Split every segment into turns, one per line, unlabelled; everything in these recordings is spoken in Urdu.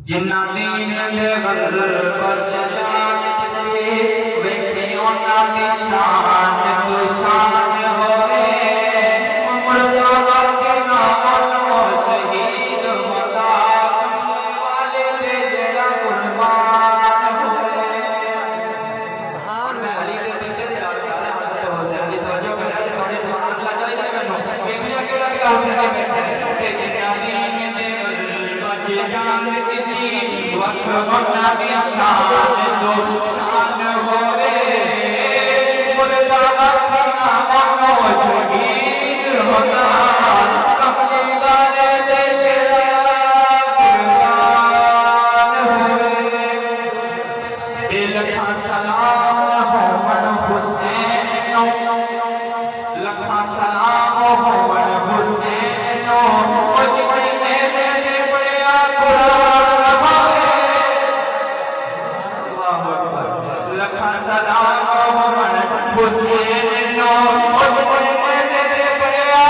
جنہ دین دے غربت جان جتی ویکھی انہاں دی شان تو شان ہوئے مردہ باقی نامو شہید ہوتا والے دے جڑا قربان ہوئے سبحان اللہ علی دے پیچھے دے آگے حضرت حسین دی توجہ کرے تھوڑے سبحان اللہ چاہیے مینوں ویکھیا کیڑا کیڑا حسین دے بیٹھے کہ جنہ دین دے غربت جان جتی وقت بنا دی شان تو شان ہوئے مردہ باقی نامو شہید ہوتا اپنی والے دے جڑا قربان ہوئے لکھاں سلام ہون حسین لکھاں سلام ہون حسین او جتنے میرے دے بڑیا قربان ہوئے اللہ اکبر لکھاں سلام ہون حسین او جتنے میرے دے بڑیا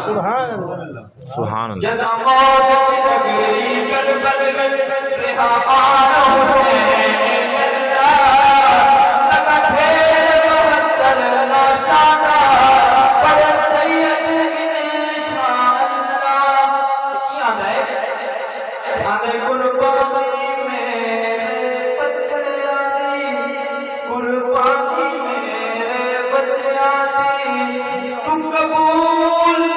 سبحان اللہ
جدا موت کی نگری کربل ریحان حسین اللہ لگا پھیر بہتر ناشانہ پر سید انشاء اللہ یاد ہے آدھے قربانی میرے بچے آدھی قربانی میرے بچے آدھی تم قبول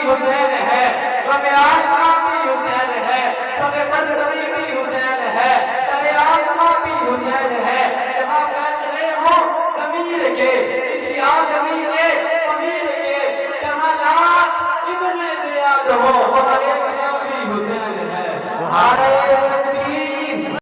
حسین ہے غم عاشقاں بھی حسین ہے سب فرزبی بھی حسین ہے سر آزماں بھی حسین ہے جہاں فیصلے ہوں ضمیر کے کسی آدمی کے امیر کے جہاں لاکھ ابن زیاد ہو وہ ہر ایک کا بھی حسین ہے